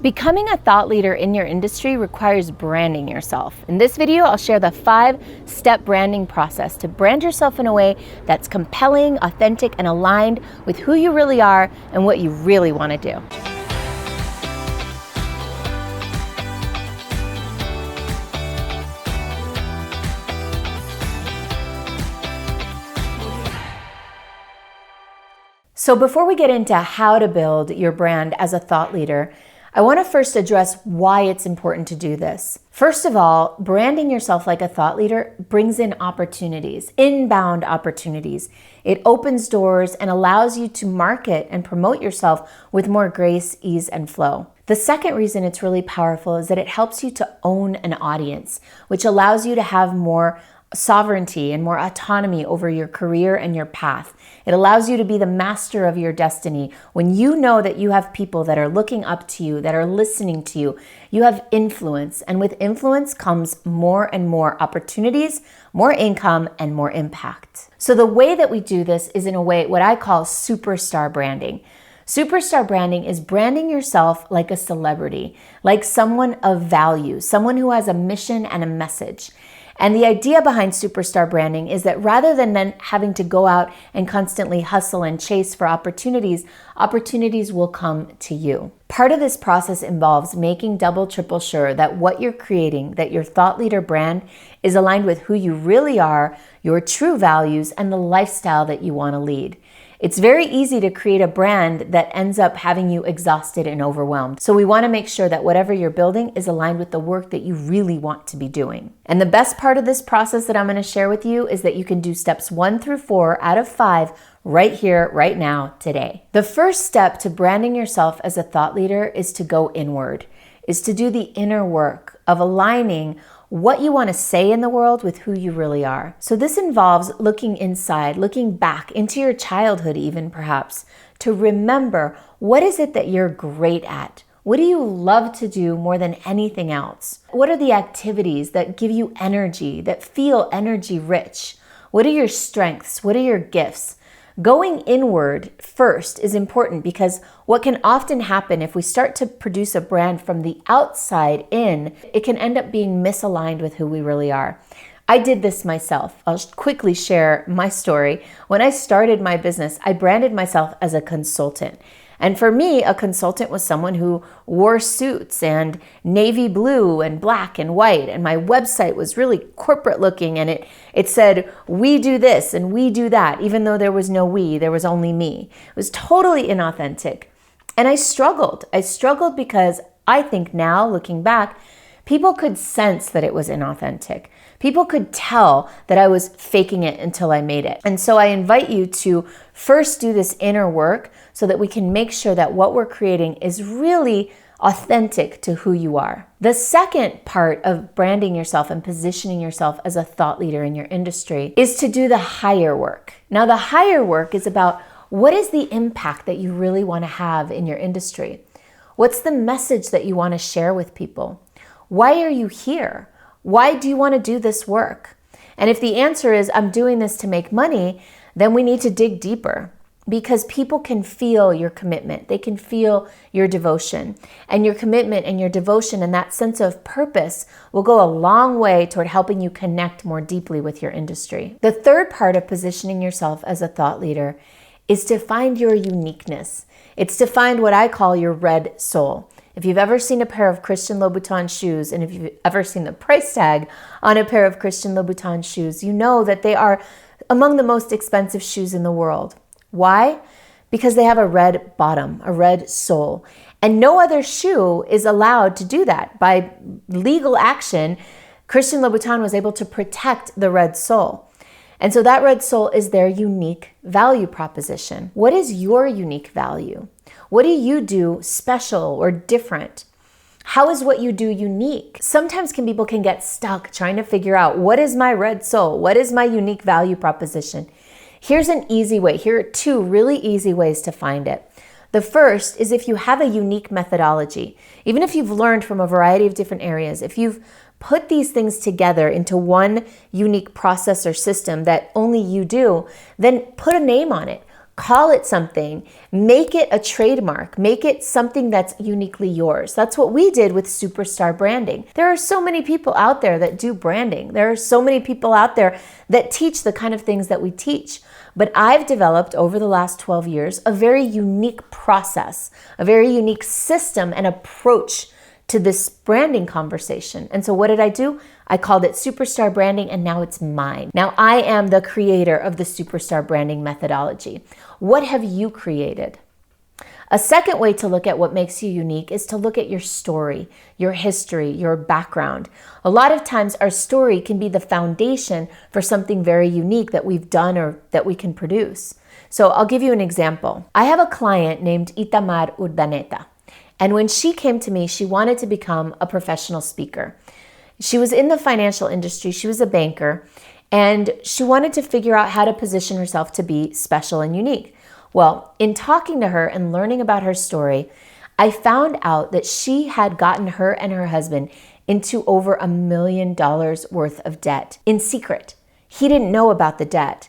Becoming a thought leader in your industry requires branding yourself. In this video, I'll share the 5-step branding process to brand yourself in a way that's compelling, authentic, and aligned with who you really are and what you really want to do. So before we get into how to build your brand as a thought leader, I want to first address why it's important to do this. First of all, branding yourself like a thought leader brings in opportunities, inbound opportunities. It opens doors and allows you to market and promote yourself with more grace, ease, and flow. The second reason it's really powerful is that it helps you to own an audience, which allows you to have more sovereignty and more autonomy over your career and your path. It allows you to be the master of your destiny. When you know that you have people that are looking up to you, that are listening to you, you have influence. And with influence comes more and more opportunities, more income, and more impact. So the way that we do this is in a way, what I call superstar branding. Superstar branding is branding yourself like a celebrity, like someone of value, someone who has a mission and a message. And the idea behind superstar branding is that rather than then having to go out and constantly hustle and chase for opportunities, opportunities will come to you. Part of this process involves making double, triple sure that what you're creating, that your thought leader brand is aligned with who you really are, your true values, and the lifestyle that you want to lead. It's very easy to create a brand that ends up having you exhausted and overwhelmed. So we want to make sure that whatever you're building is aligned with the work that you really want to be doing. And the best part of this process that I'm going to share with you is that you can do steps 1 through 4 out of 5 right here, right now, today. The first step to branding yourself as a thought leader is to go inward, is to do the inner work of aligning what you want to say in the world with who you really are. So this involves looking inside, looking back into your childhood even perhaps, to remember what is it that you're great at? What do you love to do more than anything else? What are the activities that give you energy, that feel energy rich? What are your strengths? What are your gifts? Going inward first is important because what can often happen if we start to produce a brand from the outside in, it can end up being misaligned with who we really are. I did this myself. I'll quickly share my story. When I started my business, I branded myself as a consultant. And for me, a consultant was someone who wore suits and navy blue and black and white. And my website was really corporate looking. And it said, we do this and we do that, even though there was no we, there was only me. It was totally inauthentic. And I struggled. I struggled because I think now, looking back, people could sense that it was inauthentic. People could tell that I was faking it until I made it. And so I invite you to first do this inner work so that we can make sure that what we're creating is really authentic to who you are. The second part of branding yourself and positioning yourself as a thought leader in your industry is to do the higher work. Now, the higher work is about what is the impact that you really want to have in your industry? What's the message that you want to share with people? Why are you here? Why do you want to do this work? And if the answer is, I'm doing this to make money, then we need to dig deeper because people can feel your commitment. They can feel your devotion. And your commitment and your devotion and that sense of purpose will go a long way toward helping you connect more deeply with your industry. The third part of positioning yourself as a thought leader is to find your uniqueness. It's to find what I call your red soul. If you've ever seen a pair of Christian Louboutin shoes, and if you've ever seen the price tag on a pair of Christian Louboutin shoes, you know that they are among the most expensive shoes in the world. Why? Because they have a red bottom, a red sole. And no other shoe is allowed to do that. By legal action, Christian Louboutin was able to protect the red sole. And so that red sole is their unique value proposition. What is your unique value? What do you do special or different? How is what you do unique? Sometimes people can get stuck trying to figure out what is my red soul? What is my unique value proposition? Here's an easy way. Here are 2 really easy ways to find it. The first is if you have a unique methodology, even if you've learned from a variety of different areas, if you've put these things together into one unique process or system that only you do, then put a name on it. Call it something, make it a trademark, make it something that's uniquely yours. That's what we did with Superstar Branding. There are so many people out there that do branding. There are so many people out there that teach the kind of things that we teach. But I've developed over the last 12 years a very unique process, a very unique system and approach to this branding conversation. And so what did I do? I called it Superstar Branding, and now it's mine. Now I am the creator of the Superstar Branding methodology. What have you created? A second way to look at what makes you unique is to look at your story, your history, your background. A lot of times our story can be the foundation for something very unique that we've done or that we can produce. So I'll give you an example. I have a client named Itamar Urdaneta. And when she came to me, she wanted to become a professional speaker. She was in the financial industry, she was a banker, and she wanted to figure out how to position herself to be special and unique. Well, in talking to her and learning about her story, I found out that she had gotten her and her husband into over $1 million worth of debt in secret. He didn't know about the debt.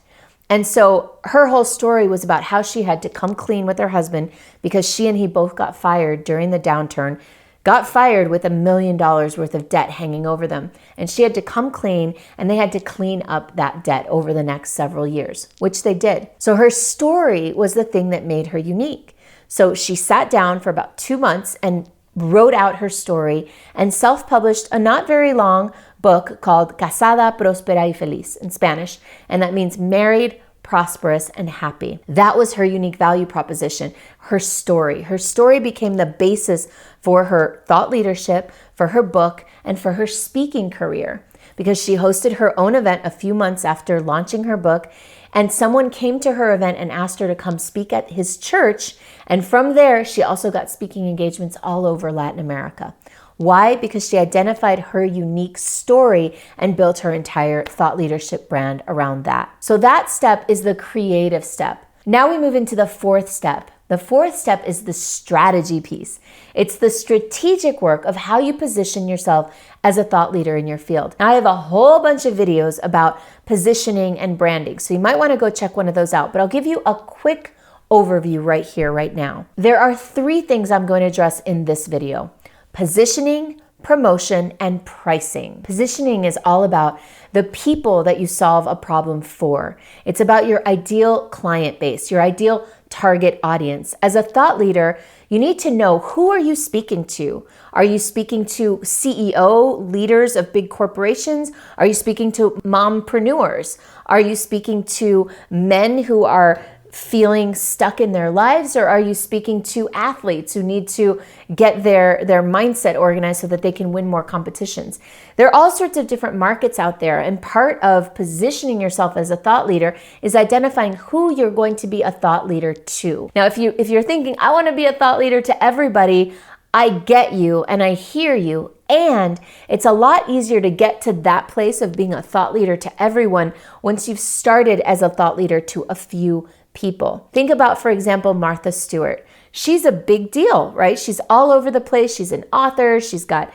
And so her whole story was about how she had to come clean with her husband because she and he both got fired during the downturn, got fired with $1 million worth of debt hanging over them. And she had to come clean, and they had to clean up that debt over the next several years, which they did. So her story was the thing that made her unique. So she sat down for about 2 months and wrote out her story and self-published a not very long book called Casada, Próspera y Feliz in Spanish, and that means married, prosperous, and happy. That was her unique value proposition, her story. Her story became the basis for her thought leadership, for her book, and for her speaking career, because she hosted her own event a few months after launching her book, and someone came to her event and asked her to come speak at his church, and from there, she also got speaking engagements all over Latin America. Why? Because she identified her unique story and built her entire thought leadership brand around that. So that step is the creative step. Now we move into the fourth step. The fourth step is the strategy piece. It's the strategic work of how you position yourself as a thought leader in your field. Now, I have a whole bunch of videos about positioning and branding, so you might want to go check one of those out, but I'll give you a quick overview right here, right now. There are 3 things I'm going to address in this video: positioning, promotion, and pricing. Positioning is all about the people that you solve a problem for. It's about your ideal client base, your ideal target audience. As a thought leader, you need to know, who are you speaking to? Are you speaking to CEO, leaders of big corporations? Are you speaking to mompreneurs? Are you speaking to men who are feeling stuck in their lives, or are you speaking to athletes who need to get their mindset organized so that they can win more competitions? There are all sorts of different markets out there, and part of positioning yourself as a thought leader is identifying who you're going to be a thought leader to. Now, if you're thinking, I want to be a thought leader to everybody, I get you and I hear you. And it's a lot easier to get to that place of being a thought leader to everyone once you've started as a thought leader to a few people. Think about, for example, Martha Stewart. She's a big deal, right? She's all over the place. She's an author. She's got,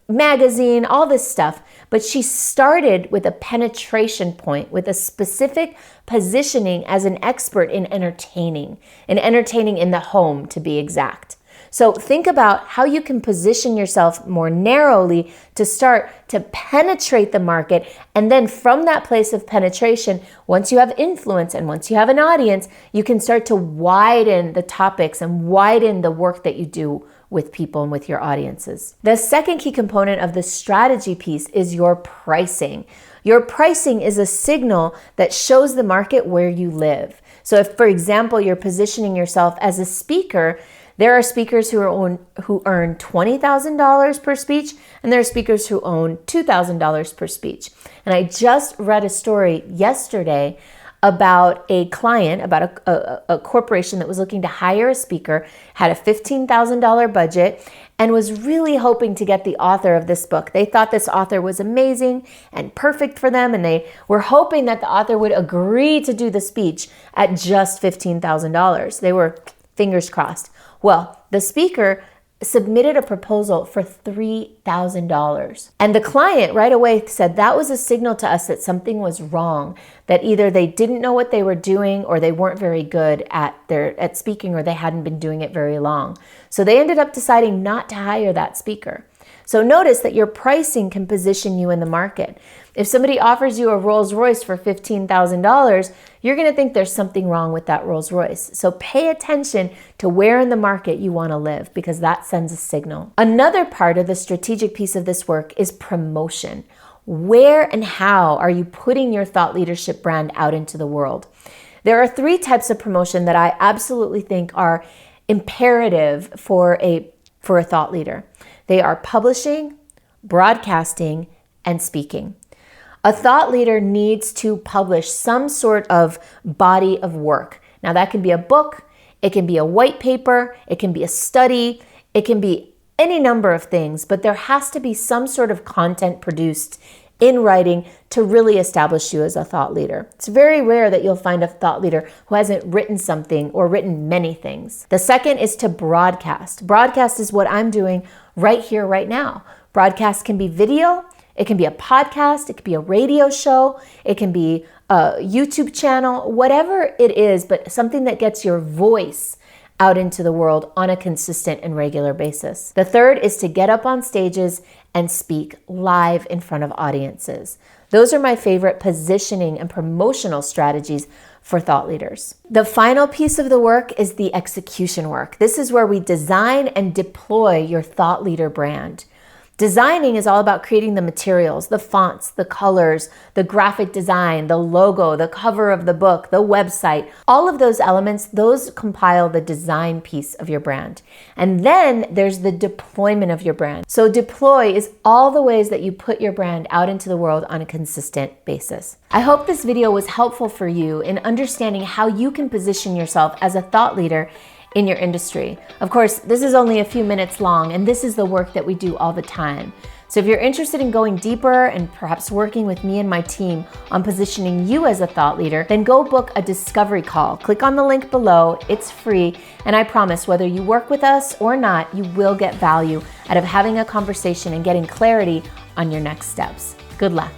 magazine, all this stuff. But she started with a penetration point, with a specific positioning as an expert in entertaining in the home, to be exact. So think about how you can position yourself more narrowly to start to penetrate the market. And then from that place of penetration, once you have influence and once you have an audience, you can start to widen the topics and widen the work that you do with people and with your audiences. The second key component of the strategy piece is your pricing. Your pricing is a signal that shows the market where you live. So if, for example, you're positioning yourself as a speaker, there are speakers who earn $20,000 per speech, and there are speakers who earn $2,000 per speech. And I just read a story yesterday about a client, about a corporation that was looking to hire a speaker, had a $15,000 budget, and was really hoping to get the author of this book. They thought this author was amazing and perfect for them, and they were hoping that the author would agree to do the speech at just $15,000. They were fingers crossed. Well, the speaker submitted a proposal for $3,000. And the client right away said that was a signal to us that something was wrong, that either they didn't know what they were doing or they weren't very good at speaking, or they hadn't been doing it very long. So they ended up deciding not to hire that speaker. So notice that your pricing can position you in the market. If somebody offers you a Rolls Royce for $15,000, you're going to think there's something wrong with that Rolls Royce. So pay attention to where in the market you want to live, because that sends a signal. Another part of the strategic piece of this work is promotion. Where and how are you putting your thought leadership brand out into the world? There are 3 types of promotion that I absolutely think are imperative for a thought leader. They are publishing, broadcasting, and speaking. A thought leader needs to publish some sort of body of work. Now that can be a book, it can be a white paper, it can be a study, it can be any number of things, but there has to be some sort of content produced in writing to really establish you as a thought leader. It's very rare that you'll find a thought leader who hasn't written something or written many things. The second is to broadcast. Broadcast is what I'm doing right here, right now. Broadcast can be video, it can be a podcast, it can be a radio show, it can be a YouTube channel, whatever it is, but something that gets your voice out into the world on a consistent and regular basis. The third is to get up on stages and speak live in front of audiences. Those are my favorite positioning and promotional strategies for thought leaders. The final piece of the work is the execution work. This is where we design and deploy your thought leader brand. Designing is all about creating the materials, the fonts, the colors, the graphic design, the logo, the cover of the book, the website. All of those elements, those compile the design piece of your brand. And then there's the deployment of your brand. So deploy is all the ways that you put your brand out into the world on a consistent basis. I hope this video was helpful for you in understanding how you can position yourself as a thought leader in your industry. Of course, this is only a few minutes long, and this is the work that we do all the time. So if you're interested in going deeper and perhaps working with me and my team on positioning you as a thought leader, then go book a discovery call. Click on the link below, it's free, and I promise whether you work with us or not, you will get value out of having a conversation and getting clarity on your next steps. Good luck.